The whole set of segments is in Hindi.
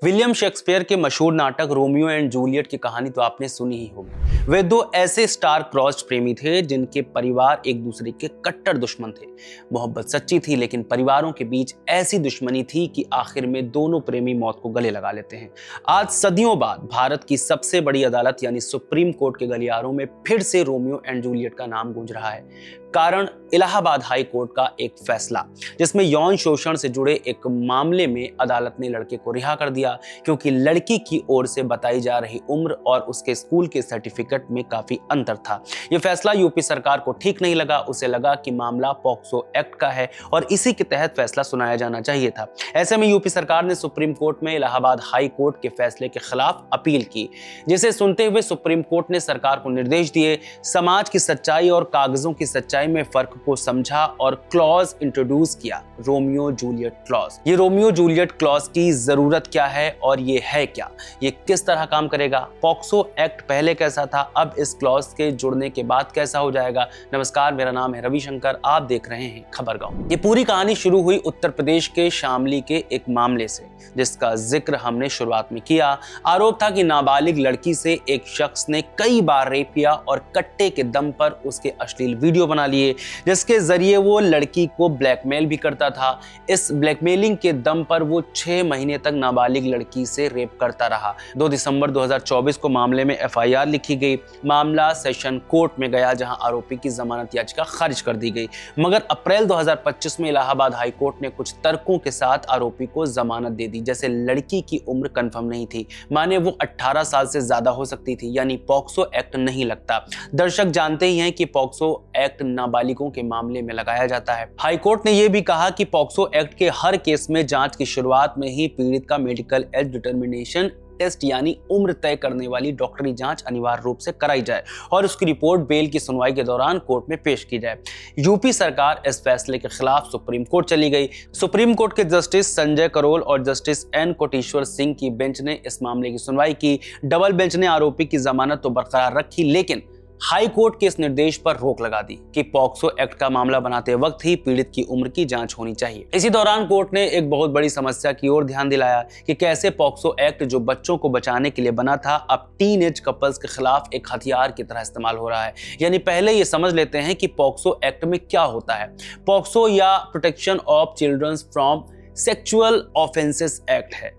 विलियम शेक्सपियर के मशहूर नाटक रोमियो एंड जूलियट की कहानी तो आपने सुनी ही होगी। वे दो ऐसे स्टार क्रॉस्ड प्रेमी थे जिनके परिवार एक दूसरे के कट्टर दुश्मन थे। मोहब्बत सच्ची थी, लेकिन परिवारों के बीच ऐसी दुश्मनी थी कि आखिर में दोनों प्रेमी मौत को गले लगा लेते हैं। आज सदियों बाद भारत की सबसे बड़ी अदालत यानी सुप्रीम कोर्ट के गलियारों में फिर से रोमियो एंड जूलियट का नाम गूंज रहा है। कारण इलाहाबाद हाई कोर्ट का एक फैसला, जिसमें यौन शोषण से जुड़े एक मामले में अदालत ने लड़के को रिहा कर दिया क्योंकि लड़की की ओर से बताई जा रही उम्र और उसके स्कूल के सर्टिफिकेट में काफी अंतर था। यह फैसला यूपी सरकार को ठीक नहीं लगा। उसे लगा कि मामला पॉक्सो एक्ट का है और इसी के तहत फैसला सुनाया जाना चाहिए था। ऐसे में यूपी सरकार ने सुप्रीम कोर्ट में इलाहाबाद हाई कोर्ट के फैसले के खिलाफ अपील की, जिसे सुनते हुए सुप्रीम कोर्ट ने सरकार को निर्देश दिए, समाज की सच्चाई और कागजों की सच्चाई में फर्क को समझा और क्लॉज इंट्रोड्यूस किया, रोमियो जूलियट क्लॉज। ये रोमियो जूलियट क्लॉज की जरूरत क्या है और ये है क्या, ये किस तरह काम करेगा, पॉक्सो एक्ट पहले कैसा था, अब इस क्लॉज के जुड़ने के बाद कैसा हो जाएगा। नमस्कार, मेरा नाम है रविशंकर, आप देख रहे हैं खबरगांव। ये पूरी कहानी शुरू हुई उत्तर प्रदेश के शामली के एक मामले से, जिसका जिक्र हमने शुरुआत में किया। आरोप था कि नाबालिग लड़की से एक शख्स ने कई बार रेप किया और कट्टे के दम पर उसके अश्लील वीडियो बना लिए, जिसके जरिए वो लड़की को ब्लैकमेल भी करता था। इस ब्लैकमेलिंग के दम पर वो 6 महीने तक नाबालिग लड़की से रेप करता रहा। 2 दिसंबर 2024 को मामले में FIR लिखी गई। मामला सेशन कोर्ट में गया, जहां आरोपी की जमानत याचिका खारिज कर दी गई। मगर अप्रैल 2025 में इलाहाबाद हाई कोर्ट ने कुछ तर्कों के साथ आरोपी को जमानत दे दी। जैसे लड़की की उम्र कंफर्म नहीं थी, माने वो 18 साल से ज्यादा हो सकती थी, यानी पॉक्सो एक्ट नहीं लगता। दर्शक जानते ही हैं कि पॉक्सो एक्ट नाबालिगों के मामले में लगाया जाता है। हाई कोर्ट ने यह भी कहा कि पॉक्सो एक्ट के हर केस में जांच की शुरुआत में ही पीड़ित का मेडिकल एज डिटर्मिनेशन टेस्ट यानी उम्र तय करने वाली डॉक्टरी जांच अनिवार्य रूप से कराई जाए और उसकी रिपोर्ट बेल की सुनवाई के दौरान कोर्ट में पेश की जाए। यूपी सरकार इस फैसले के खिलाफ सुप्रीम कोर्ट चली गई। सुप्रीम कोर्ट के जस्टिस संजय करोल और जस्टिस N कोटेश्वर सिंह की बेंच ने इस मामले की सुनवाई की। डबल बेंच ने आरोपी की जमानत तो बरकरार रखी, लेकिन हाई कोर्ट के इस निर्देश पर रोक लगा दी कि पॉक्सो एक्ट का मामला बनाते वक्त ही पीड़ित की उम्र की जांच होनी चाहिए। इसी दौरान कोर्ट ने एक बहुत बड़ी समस्या की ओर ध्यान दिलाया कि कैसे पॉक्सो एक्ट, जो बच्चों को बचाने के लिए बना था, अब टीन एज कपल्स के खिलाफ एक हथियार की तरह इस्तेमाल हो रहा है। यानी पहले ये समझ लेते हैं कि पॉक्सो एक्ट में क्या होता है। पॉक्सो या protection of children from sexual offences act है,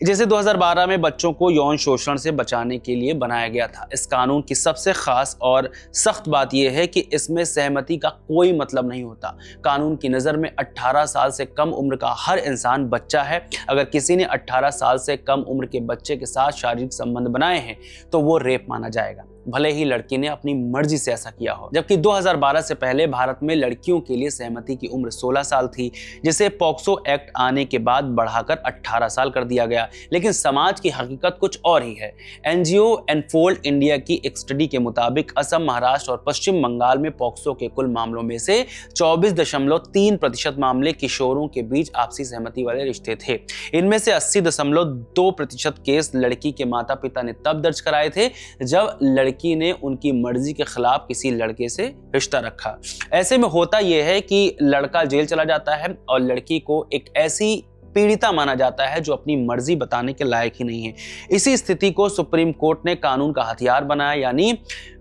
जैसे 2012 में बच्चों को यौन शोषण से बचाने के लिए बनाया गया था। इस कानून की सबसे खास और सख्त बात यह है कि इसमें सहमति का कोई मतलब नहीं होता। कानून की नज़र में 18 साल से कम उम्र का हर इंसान बच्चा है। अगर किसी ने 18 साल से कम उम्र के बच्चे के साथ शारीरिक संबंध बनाए हैं तो वो रेप माना जाएगा, भले ही लड़की ने अपनी मर्जी से ऐसा किया हो। जबकि 2012 से पहले भारत में लड़कियों के लिए सहमति की उम्र 16 साल थी, जिसे पॉक्सो एक्ट आने के बाद बढ़ाकर 18 साल कर दिया गया। लेकिन समाज की हकीकत कुछ और ही है। NGO एनफोल्ड इंडिया की एक स्टडी के मुताबिक असम, महाराष्ट्र और पश्चिम बंगाल में पॉक्सो के कुल मामलों में से 24.3% मामले किशोरों के बीच आपसी सहमति वाले रिश्ते थे। इनमें से 80.2% केस लड़की के माता पिता ने तब दर्ज कराए थे जब लड़की ने उनकी मर्जी के खिलाफ किसी लड़के से रिश्ता रखा। ऐसे में होता यह है कि लड़का जेल चला जाता है और लड़की को एक ऐसी पीड़िता माना जाता है जो अपनी मर्जी बताने के लायक ही नहीं है। इसी स्थिति को सुप्रीम कोर्ट ने कानून का हथियार बनाया, यानी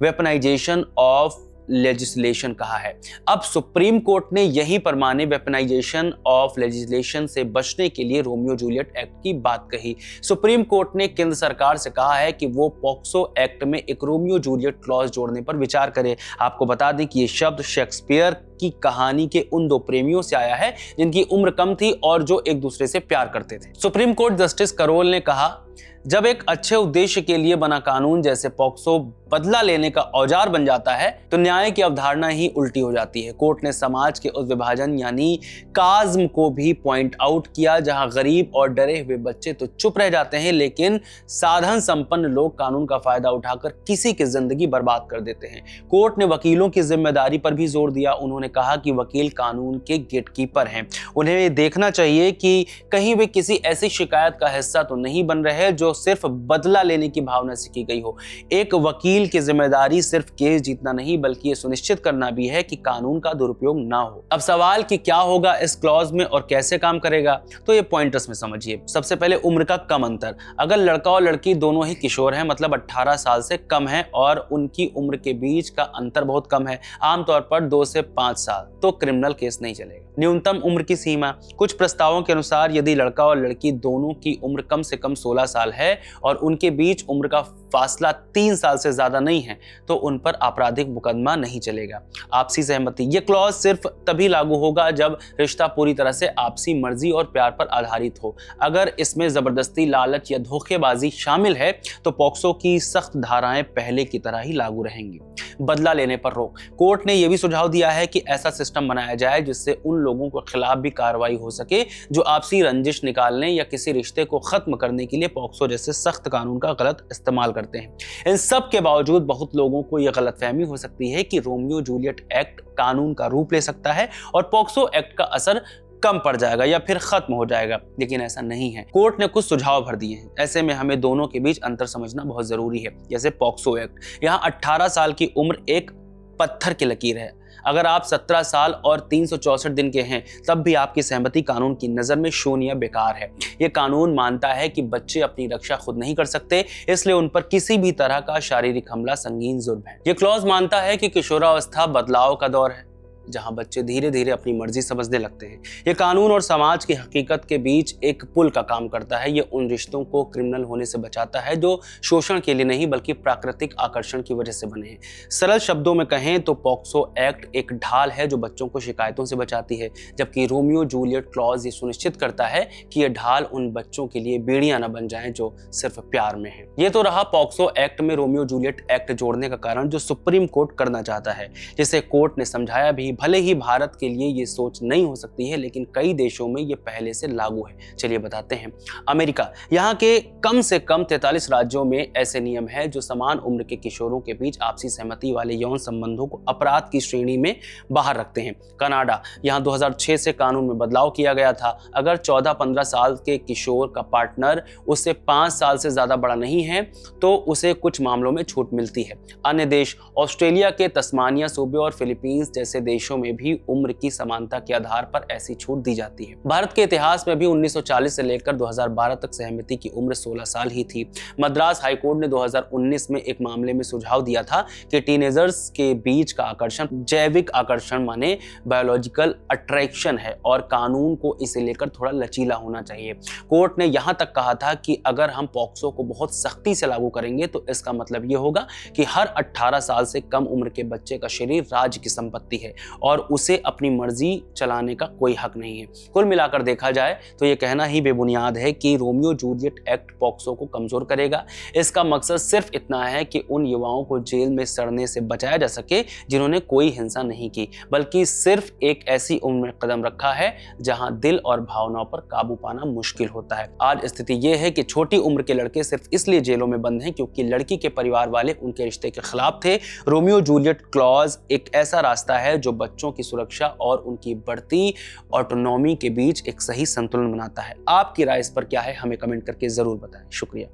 वेपनाइजेशन ऑफ लेजिस्लेशन कहा है। अब सुप्रीम कोर्ट ने यहीं पर माने वेपनाइजेशन ऑफ लेजिस्लेशन से बचने के लिए रोमियो जूलियट एक्ट की बात कही। सुप्रीम कोर्ट ने केंद्र सरकार से कहा है कि वो पॉक्सो एक्ट में एक रोमियो जूलियट क्लॉज जोड़ने पर विचार करे। आपको बता दें कि ये शब्द शेक्सपियर की कहानी के उन दो प्रेमियों से आया है जिनकी उम्र कम थी और जो एक दूसरे से प्यार करते थे। सुप्रीम कोर्ट जस्टिस करोल ने कहा, जब एक अच्छे उद्देश्य के लिए बना कानून जैसे पॉक्सो बदला लेने का औजार बन जाता है तो न्याय की अवधारणा ही उल्टी हो जाती है। कोर्ट ने समाज के उस विभाजन यानी काज्म को भी पॉइंट आउट किया, जहां गरीब और डरे हुए बच्चे तो चुप रह जाते हैं, लेकिन साधन संपन्न लोग कानून का फायदा उठाकर किसी की जिंदगी बर्बाद कर देते हैं। कोर्ट ने वकीलों की जिम्मेदारी पर भी जोर दिया। उन्होंने कहा कि वकील कानून के गेटकीपर हैं। उन्हें ये देखना चाहिए कि कहीं वे किसी ऐसी शिकायत का हिस्सा तो नहीं बन रहे जो सिर्फ बदला लेने की भावना से की गई हो। एक वकील की जिम्मेदारी सिर्फ केस जीतना नहीं बल्कि ये सुनिश्चित करना भी है कि कानून का दुरुपयोग ना हो। अब सवाल कि क्या होगा इस क्लॉज में और कैसे काम करेगा, तो ये पॉइंटर्स में समझिए। सबसे पहले उम्र का कम अंतर। अगर लड़का और लड़की दोनों ही किशोर हैं, मतलब 18 साल से कम है और उनकी उम्र के बीच का अंतर बहुत कम है, आमतौर पर 2 से 5 साल, तो क्रिमिनल केस नहीं चलेगा। न्यूनतम उम्र की सीमा। कुछ प्रस्तावों के अनुसार यदि लड़का और लड़की दोनों की उम्र कम से कम 16 साल है और उनके बीच उम्र का फासला 3 साल से ज्यादा नहीं है, तो उन पर आपराधिक मुकदमा नहीं चलेगा। आपसी सहमति। यह क्लॉज सिर्फ तभी लागू होगा जब रिश्ता पूरी तरह से आपसी मर्जी और प्यार पर आधारित हो। अगर इसमें जबरदस्ती, लालच या धोखेबाजी शामिल है तो पॉक्सो की सख्त धाराएं पहले की तरह ही लागू रहेंगी। बदला लेने पर रोक। कोर्ट ने यह भी सुझाव दिया है कि ऐसा सिस्टम बनाया जाए जिससे उन लोगों के खिलाफ भी कार्रवाई हो सके जो आपसी रंजिश निकालने या किसी रिश्ते को खत्म करने के लिए पॉक्सो जैसे सख्त कानून का गलत इस्तेमाल करते हैं। इन सब के बावजूद बहुत लोगों को यह गलतफहमी हो सकती है कि रोमियो जूलियट एक्ट कानून का रूप ले सकता है और पॉक्सो एक्ट का असर कम पड़ जाएगा या फिर खत्म हो जाएगा, लेकिन ऐसा नहीं है। कोर्ट ने कुछ सुझाव भर दिए हैं। ऐसे में हमें दोनों के बीच अंतर समझना बहुत जरूरी है। जैसे पॉक्सो एक्ट, यहाँ 18 साल की उम्र एक पत्थर की लकीर है। अगर आप 17 साल और 364 दिन के हैं तब भी आपकी सहमति कानून की नजर में शून्य या बेकार है। ये कानून मानता है कि बच्चे अपनी रक्षा खुद नहीं कर सकते, इसलिए उन पर किसी भी तरह का शारीरिक हमला संगीन जुर्म है। ये क्लॉज मानता है कि किशोरावस्था बदलाव का दौर है जहां बच्चे धीरे धीरे अपनी मर्जी समझने लगते हैं। ये कानून और समाज की हकीकत के बीच एक पुल का काम करता है। ये उन रिश्तों को क्रिमिनल होने से बचाता है जो शोषण के लिए नहीं बल्कि प्राकृतिक आकर्षण की वजह से बने हैं। सरल शब्दों में कहें तो पॉक्सो एक्ट एक ढाल है जो बच्चों को शिकायतों से बचाती है, जबकि रोमियो जूलियट क्लॉज ये सुनिश्चित करता है कि यह ढाल उन बच्चों के लिए बेड़ियां न बन जाएं जो सिर्फ प्यार में है। ये तो रहा पॉक्सो एक्ट में रोमियो जूलियट एक्ट जोड़ने का कारण जो सुप्रीम कोर्ट करना चाहता है, जिसे कोर्ट ने समझाया भी। भले ही भारत के लिए ये सोच नहीं हो सकती है, लेकिन कई देशों में ये पहले से लागू है। चलिए बताते हैं। अमेरिका, यहाँ के कम से कम 43 राज्यों में ऐसे नियम है जो समान उम्र के किशोरों के बीच आपसी सहमति वाले यौन संबंधों को अपराध की श्रेणी में बाहर रखते हैं। कनाडा, यहाँ 2006 से कानून में बदलाव किया गया था। अगर 14-15 साल के किशोर का पार्टनर उससे 5 साल से ज्यादा बड़ा नहीं है तो उसे कुछ मामलों में छूट मिलती है। अन्य देश, ऑस्ट्रेलिया के तस्मानिया सूबे और फिलीपींस जैसे देशों में भी उम्र की समानता के आधार पर ऐसी छूट दी जाती है। भारत के इतिहास में भी 1940 से लेकर 2012 तक सहमति की उम्र 16 साल ही थी। मद्रास हाईकोर्ट ने 2019 में एक मामले में सुझाव दिया था कि टीनेजर्स के बीच का आकर्षण जैविक आकर्षण माने बायोलॉजिकल अट्रैक्शन है और कानून को इसे लेकर थोड़ा लचीला होना चाहिए। कोर्ट ने यहां तक कहा था कि अगर हम पॉक्सो को बहुत सख्ती से लागू करेंगे तो इसका मतलब यह होगा कि हर 18 साल से कम उम्र के बच्चे का शरीर राज्य की संपत्ति है और उसे अपनी मर्जी चलाने का कोई हक नहीं है। कुल मिलाकर देखा जाए तो यह कहना ही बेबुनियाद है कि रोमियो जूलियट एक्ट पॉक्सो को कमजोर करेगा। इसका मकसद सिर्फ इतना है कि उन युवाओं को जेल में सड़ने से बचाया जा सके जिन्होंने कोई हिंसा नहीं की, बल्कि सिर्फ एक ऐसी उम्र में कदम रखा है जहां दिल और भावनाओं पर काबू पाना मुश्किल होता है। आज स्थिति यह है कि छोटी उम्र के लड़के सिर्फ इसलिए जेलों में बंद हैं क्योंकि लड़की के परिवार वाले उनके रिश्ते के खिलाफ थे। रोमियो जूलियट क्लॉज एक ऐसा रास्ता है जो बच्चों की सुरक्षा और उनकी बढ़ती ऑटोनॉमी के बीच एक सही संतुलन बनाता है। आपकी राय इस पर क्या है, हमें कमेंट करके जरूर बताएं। शुक्रिया।